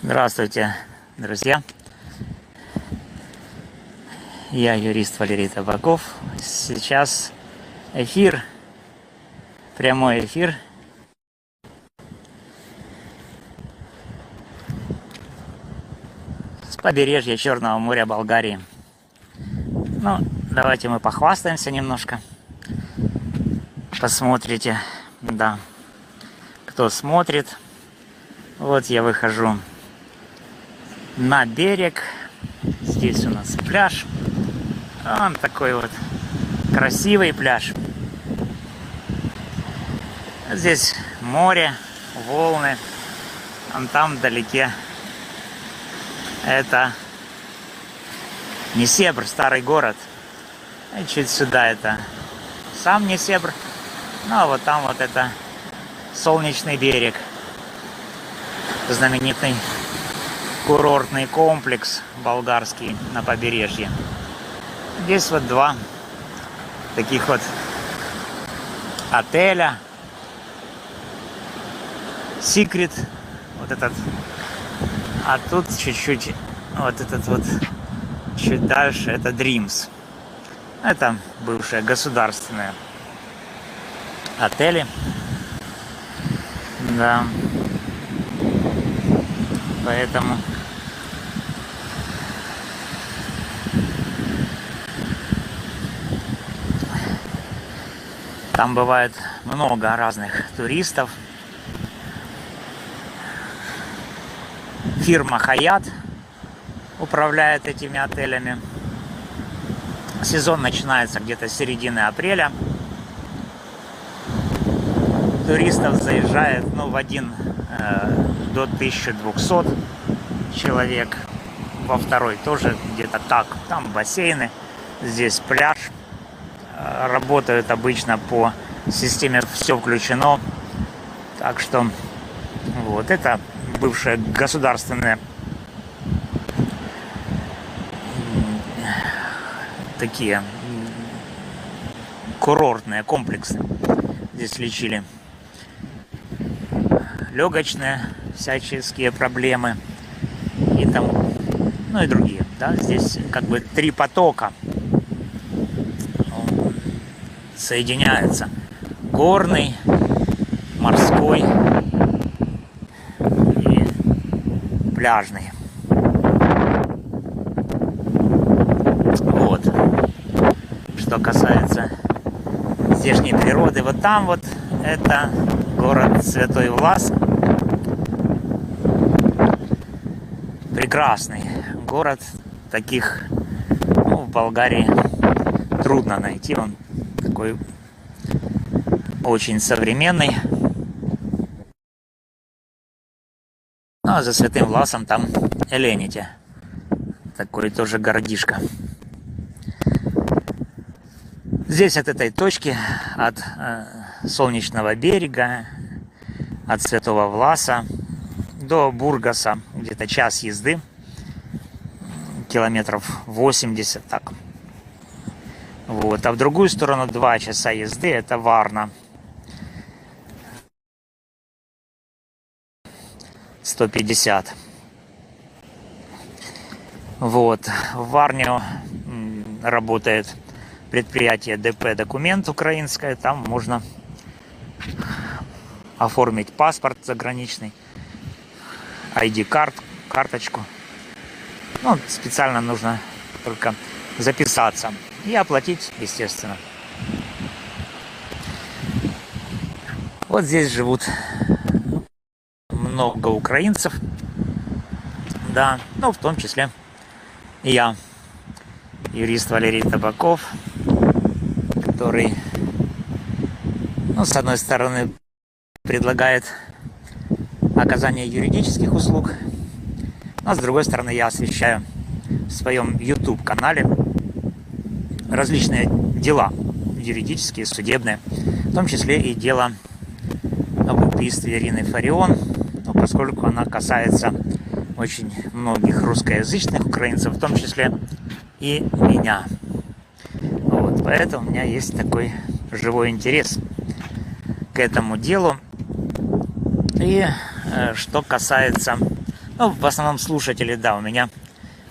Здравствуйте, друзья! Я юрист Валерий Табаков. Сейчас эфир, прямой эфир с побережья Черного моря Болгарии. Ну, давайте мы похвастаемся немножко. Посмотрите, да, кто смотрит. Вот я выхожу на берег. Здесь у нас пляж. Он такой вот красивый пляж. Здесь море, волны. Вон там вдалеке это Несебр, старый город. И чуть сюда это сам Несебр. Ну а вот там вот это Солнечный берег. Знаменитый курортный комплекс болгарский на побережье. Здесь вот два таких вот отеля. Secret, вот этот. А тут чуть-чуть, вот этот вот, чуть дальше, это Dreams. Это бывшие государственные отели. Да. Поэтому там бывает много разных туристов. Фирма Хаят управляет этими отелями. Сезон начинается где-то с середины апреля. Туристов заезжает, в один до 1200 человек. Во второй тоже где-то так. Там бассейны, здесь пляж. Работают обычно по системе «все включено». Так что вот это бывшие государственные такие курортные комплексы. Здесь лечили легочные всяческие проблемы и там, и другие. Да? Здесь как бы три потока соединяются: горный, морской и пляжный. Вот. Что касается здешней природы, вот там вот это город Святой Влас. Прекрасный город. Таких в Болгарии трудно найти. Он такой очень современный. Ну а за Святым Власом там Елените. Такой тоже городишко. Здесь от этой точки, от Солнечного берега, от Святого Власа до Бургаса где-то час езды, километров 80 так. Вот. А в другую сторону 2 часа езды, это Варна. 150. Вот. В Варне работает предприятие ДП «Документ» украинское. Там можно оформить паспорт заграничный, ID-карточку. Специально нужно только записаться и оплатить, естественно. Вот здесь живут много украинцев. Да, в том числе и я, юрист Валерий Табаков, который, с одной стороны, предлагает оказание юридических услуг, а с другой стороны, я освещаю в своем YouTube-канале различные дела юридические, судебные, в том числе и дело об убийстве Ирины Фарион, поскольку она касается очень многих русскоязычных украинцев, в том числе и меня. Вот, поэтому у меня есть такой живой интерес к этому делу. И что касается Ну, в основном слушатели, да, у меня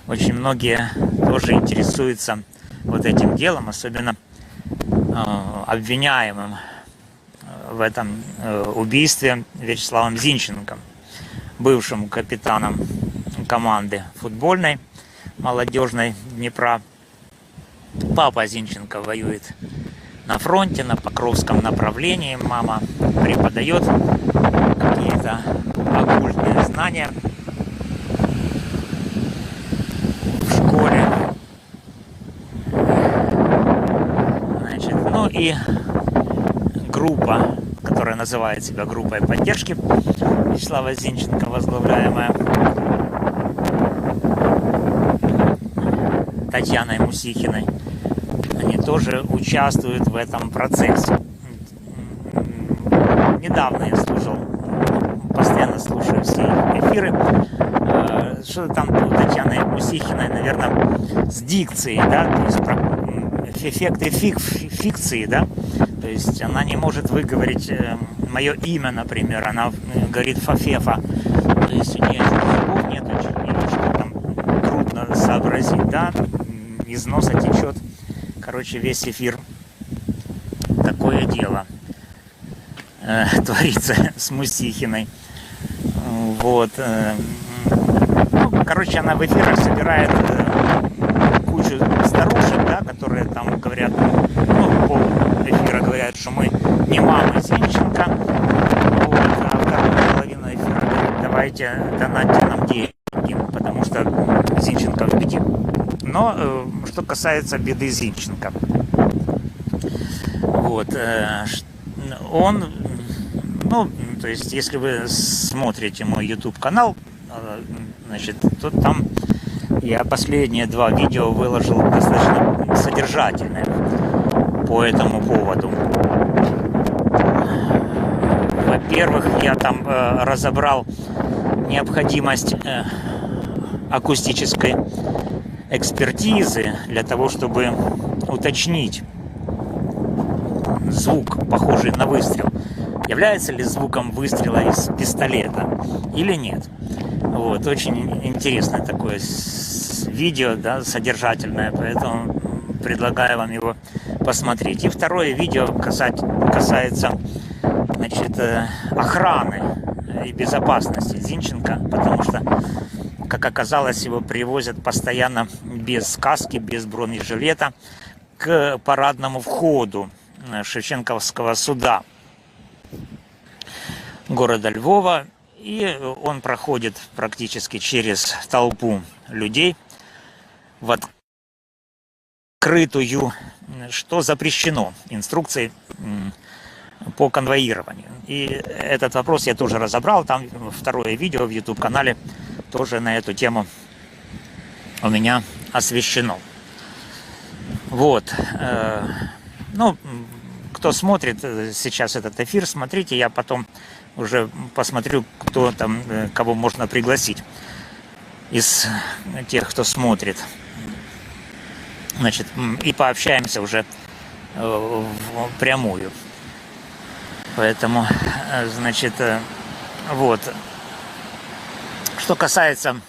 очень многие тоже интересуются вот этим делом, особенно обвиняемым в этом убийстве Вячеславом Зинченко, бывшим капитаном команды футбольной молодежной Днепра. Папа Зинченко воюет на фронте, на Покровском направлении. Мама преподает какие-то оккультные знания в школе. Значит, ну и группа, которая называет себя группой поддержки Вячеслава Зинченко, возглавляемая Татьяной Мусихиной, они тоже участвуют в этом процессе. Недавно я слушал, постоянно слушаю все эфиры, что там у Татьяны Мусихиной, наверное, с дикцией, да, то есть эффекты фикции, да, то есть она не может выговорить мое имя, например, она говорит фафефа, то есть у нее зубов нет, что там трудно сообразить, да, из носа течет, короче, весь эфир. Такое дело творится с Мусихиной. Вот. Ну, короче, она в эфирах собирает кучу старушек, да, которые там говорят, ну, пол эфира говорят, что мы не мамы Зинченко. Вот, а вторую половину эфира говорят, давайте донатьте нам деньги, потому что Зинченко в беде. Но что касается беды Зинченко, вот, он, ну, то есть, если вы смотрите мой YouTube канал, значит, то там я последние 2 видео выложил достаточно содержательные по этому поводу. Во-первых, я там разобрал необходимость акустической экспертизы для того, чтобы уточнить звук, похожий на выстрел, является ли звуком выстрела из пистолета или нет. Вот, очень интересное такое видео, да, содержательное, поэтому предлагаю вам его посмотреть. И второе видео касается, значит, охраны и безопасности Зинченко, потому что, как оказалось, его привозят постоянно без каски, без бронежилета к парадному входу Шевченковского суда города Львова, и он проходит практически через толпу людей в открытую, что запрещено инструкцией по конвоированию. И этот вопрос я тоже разобрал, там второе видео в YouTube-канале тоже на эту тему у меня освещено. Вот. Ну, кто смотрит сейчас этот эфир, смотрите, я потом уже посмотрю, кто там, кого можно пригласить из тех, кто смотрит. Значит, и пообщаемся уже впрямую. Поэтому, значит, вот. Что касается...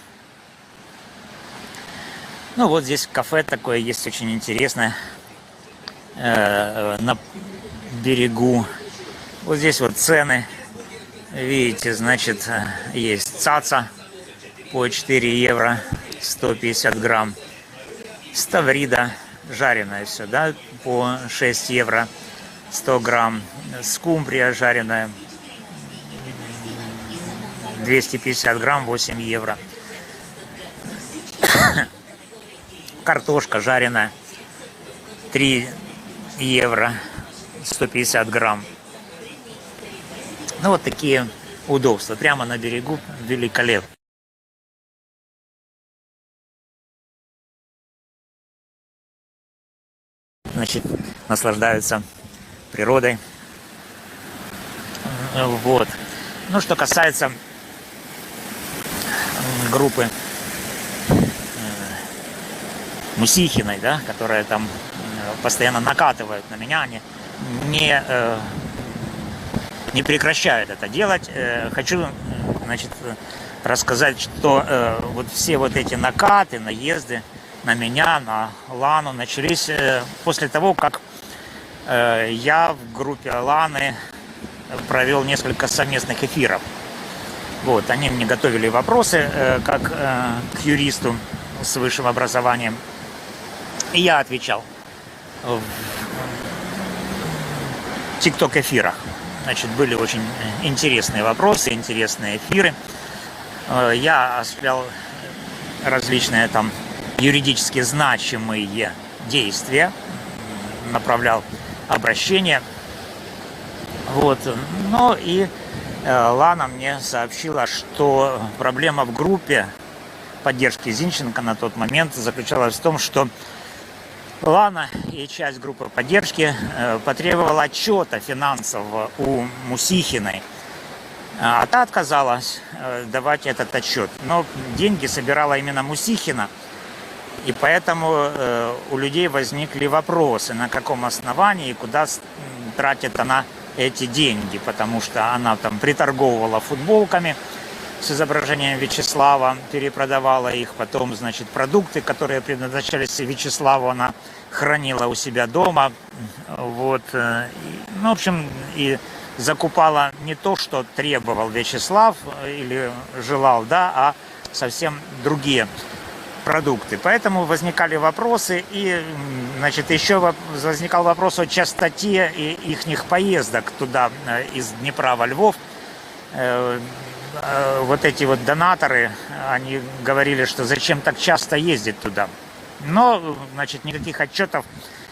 Ну, вот здесь кафе такое есть очень интересное. На берегу. Вот здесь вот цены. Видите, значит, есть цаца по 4 евро, 150 грамм. Ставрида жареная все, да, по 6 евро, 100 грамм. Скумбрия жареная, 250 грамм, 8 евро. Картошка жареная, 3 евро, 150 грамм. Ну, вот такие удобства. Прямо на берегу, великолепно. Значит, наслаждаются природой. Вот. Ну, что касается группы Мусихиной, да, которая там постоянно накатывает на меня, они не прекращают это делать. Хочу, значит, рассказать, что вот все вот эти накаты, наезды на меня, на Лану начались после того, как я в группе Ланы провел несколько совместных эфиров. Вот, они мне готовили вопросы как к юристу с высшим образованием, и я отвечал в тикток-эфирах. Значит, были очень интересные вопросы, интересные эфиры. Я осуществлял различные там юридически значимые действия, направлял обращения. Вот. Ну и Лана мне сообщила, что проблема в группе поддержки Зинченко на тот момент заключалась в том, что Лана и часть группы поддержки потребовала отчета финансового у Мусихиной, а та отказалась давать этот отчет. Но деньги собирала именно Мусихина, и поэтому у людей возникли вопросы, на каком основании и куда тратит она эти деньги, потому что она там приторговывала футболками с изображением Вячеслава, перепродавала их, потом, значит, продукты, которые предназначались Вячеславу, она хранила у себя дома, вот, ну, в общем, и закупала не то, что требовал Вячеслав или желал, да, а совсем другие продукты. Поэтому возникали вопросы, и, значит, еще возникал вопрос о частоте их поездок туда из Днепра во Львов. Вот эти вот донаторы, они говорили, что зачем так часто ездить туда. Но, значит, никаких отчетов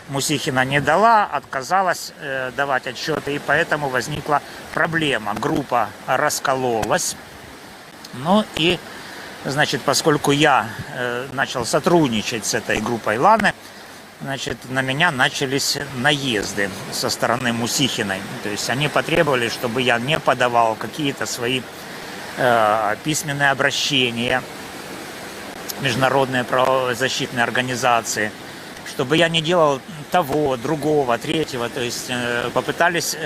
Мусихина не дала, отказалась давать отчеты, и поэтому возникла проблема. Группа раскололась. Ну и, значит, поскольку я начал сотрудничать с этой группой Ланы, значит, на меня начались наезды со стороны Мусихиной. То есть они потребовали, чтобы я не подавал какие-то свои письменные обращения в международные правозащитные организации, чтобы я не делал того, другого, третьего. То есть попытались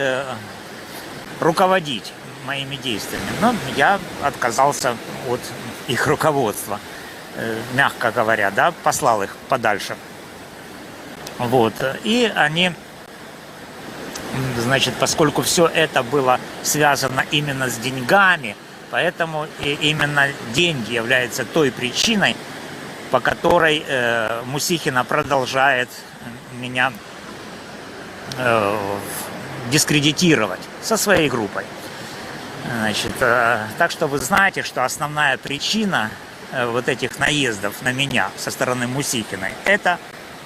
руководить моими действиями. Но я отказался от их руководства, мягко говоря, да, послал их подальше. Вот. И они, значит, поскольку все это было связано именно с деньгами, поэтому именно деньги являются той причиной, по которой Мусихина продолжает меня дискредитировать со своей группой. Значит, так что вы знаете, что основная причина вот этих наездов на меня со стороны Мусихиной – это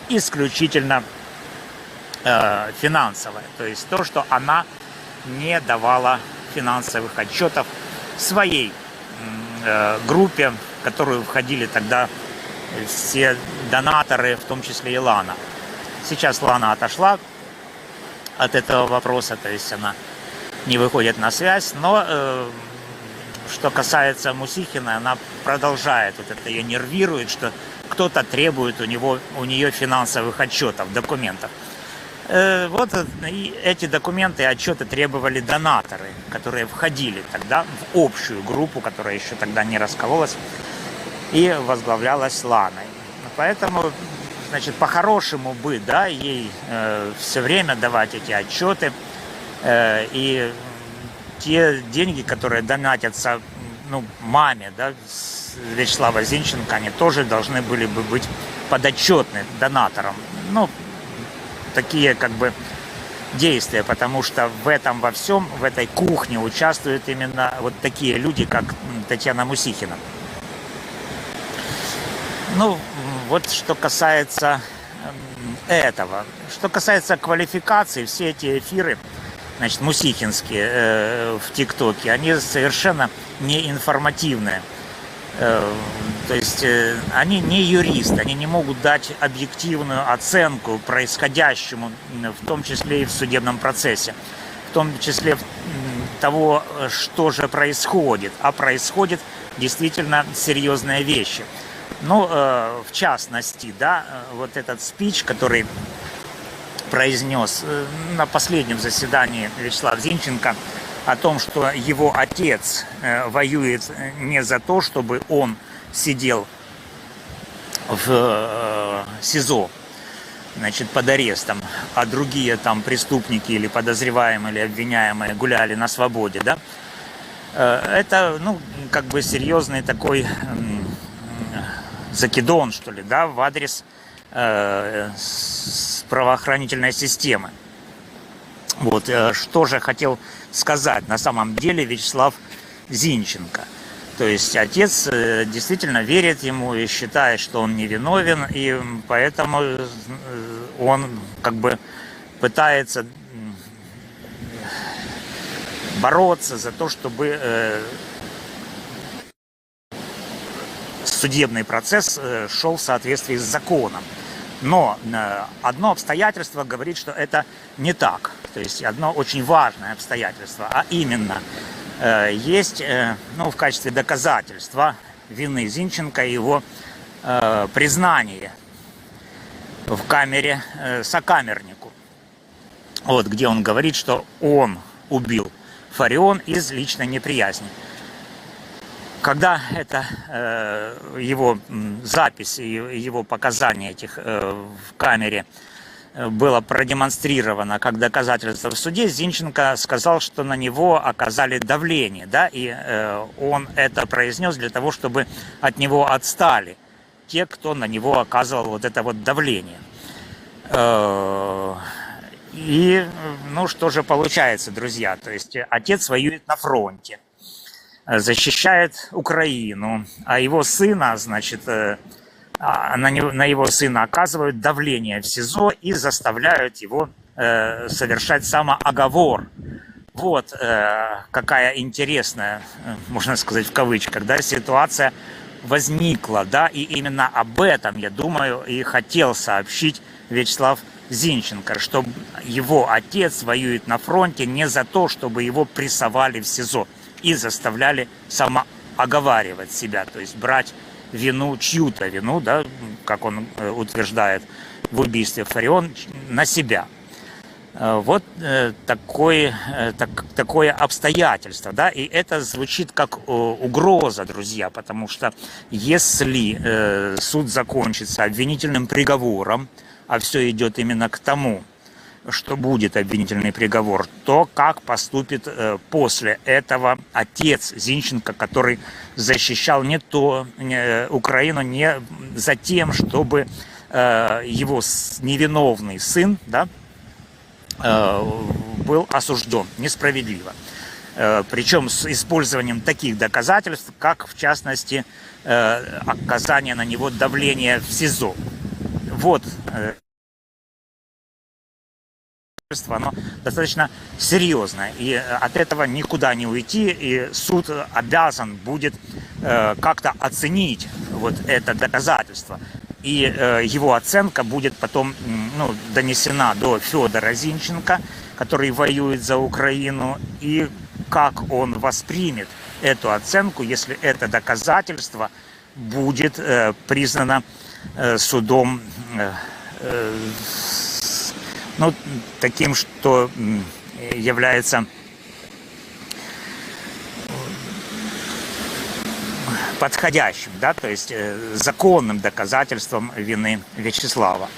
исключительно финансовое. То есть то, что она не давала финансовых отчетов своей группе, в которую входили тогда все донаторы, в том числе и Лана. Сейчас Лана отошла от этого вопроса, то есть она не выходит на связь, но что касается Мусихиной, она продолжает, вот это ее нервирует, что кто-то требует у нее финансовых отчетов, документов. Вот и эти документы и отчеты требовали донаторы, которые входили тогда в общую группу, которая еще тогда не раскололась и возглавлялась Ланой. Поэтому, значит, по-хорошему бы, да, ей все время давать эти отчеты, и те деньги, которые донатятся, ну, маме, да, Вячеслава Зинченко, они тоже должны были бы быть подотчетны донаторам. Ну, такие как бы действия, потому что в этом во всем, в этой кухне участвуют именно вот такие люди, как Татьяна Мусихина. Ну, вот что касается этого. Что касается квалификации, все эти эфиры, значит, мусихинские в ТикТоке, они совершенно не информативные. То есть они не юристы, они не могут дать объективную оценку происходящему, в том числе и в судебном процессе, в том числе того, что же происходит. А происходят действительно серьезные вещи. Ну, в частности, да, вот этот спич, который произнес на последнем заседании Вячеслав Зинченко, о том, что его отец воюет не за то, чтобы он сидел в СИЗО, значит, под арестом, а другие там преступники или подозреваемые, или обвиняемые гуляли на свободе, да, это, ну, как бы серьезный такой закидон, что ли, да, в адрес правоохранительной системы. Вот, что же хотел сказать на самом деле Вячеслав Зинченко. То есть отец действительно верит ему и считает, что он невиновен, и поэтому он как бы пытается бороться за то, чтобы судебный процесс шел в соответствии с законом. Но одно обстоятельство говорит, что это не так. То есть одно очень важное обстоятельство, а именно есть, ну, в качестве доказательства вины Зинченко его признание в камере сокамернику. Вот, где он говорит, что он убил Фарион из личной неприязни. Когда это его запись и его показания этих в камере было продемонстрировано как доказательство в суде, Зинченко сказал, что на него оказали давление, да, и он это произнес для того, чтобы от него отстали те, кто на него оказывал вот это вот давление. И, ну, что же получается, друзья, то есть отец воюет на фронте, защищает Украину, а его сына, значит, на его сына оказывают давление в СИЗО и заставляют его совершать самооговор. Вот какая интересная, можно сказать в кавычках, да, ситуация возникла, да, и именно об этом, я думаю, и хотел сообщить Вячеслав Зинченко, что его отец воюет на фронте не за то, чтобы его прессовали в СИЗО и заставляли самооговаривать себя, то есть брать вину, чью-то вину, да, как он утверждает в убийстве Фарион, на себя. Вот такое обстоятельство, да, и это звучит как угроза, друзья, потому что если суд закончится обвинительным приговором, а все идет именно к тому, что будет обвинительный приговор, то как поступит после этого отец Зинченко, который защищал Украину не за тем, чтобы его невиновный сын, да, был осужден несправедливо. Причем с использованием таких доказательств, как в частности оказание на него давления в СИЗО. Вот оно достаточно серьезное, и от этого никуда не уйти, и суд обязан будет как-то оценить вот это доказательство, и его оценка будет потом, ну, донесена до Федора Зинченко, который воюет за Украину, и как он воспримет эту оценку, если это доказательство будет признано судом, ну, таким, что является подходящим, да, то есть законным доказательством вины Вячеслава.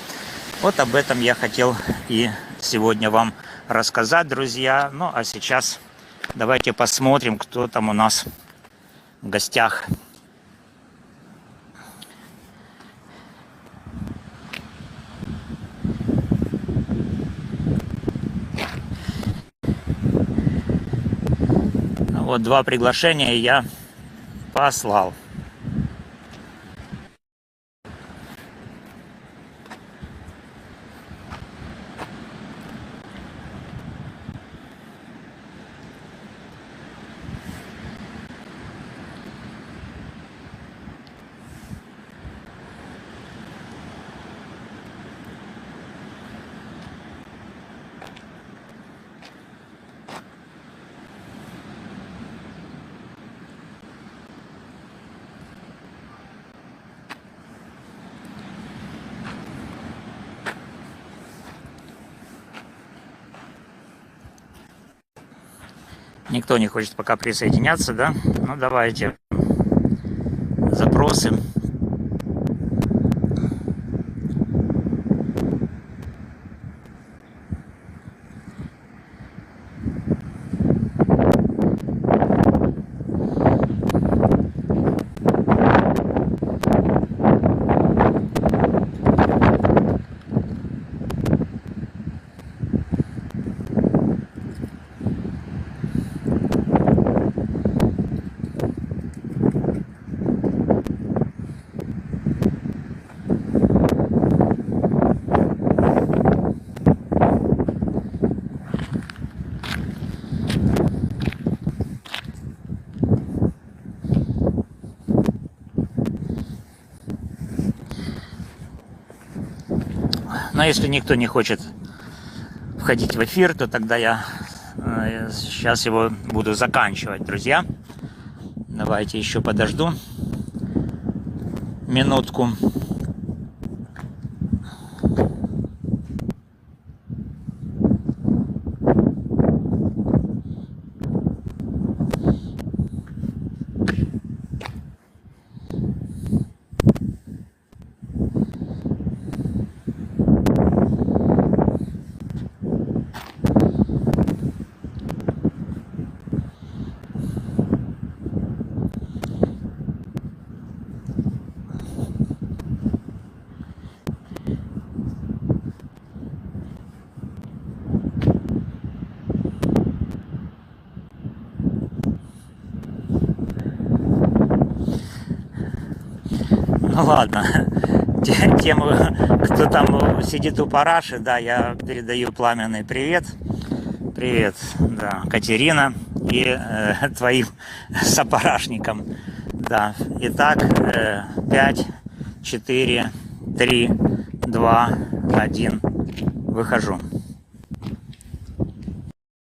Вот об этом я хотел и сегодня вам рассказать, друзья. Ну, а сейчас давайте посмотрим, кто там у нас в гостях. Вот 2 приглашения я послал. Никто не хочет пока присоединяться, да? Ну, давайте. Запросы. Но если никто не хочет входить в эфир, то тогда я сейчас его буду заканчивать, друзья. Давайте еще подожду минутку. Ну ладно, тем, кто там сидит у параши, да, я передаю пламенный привет. Привет, да, Катерина и твоим сопарашникам. Да, итак, 5, 4, 3, 2, 1, выхожу.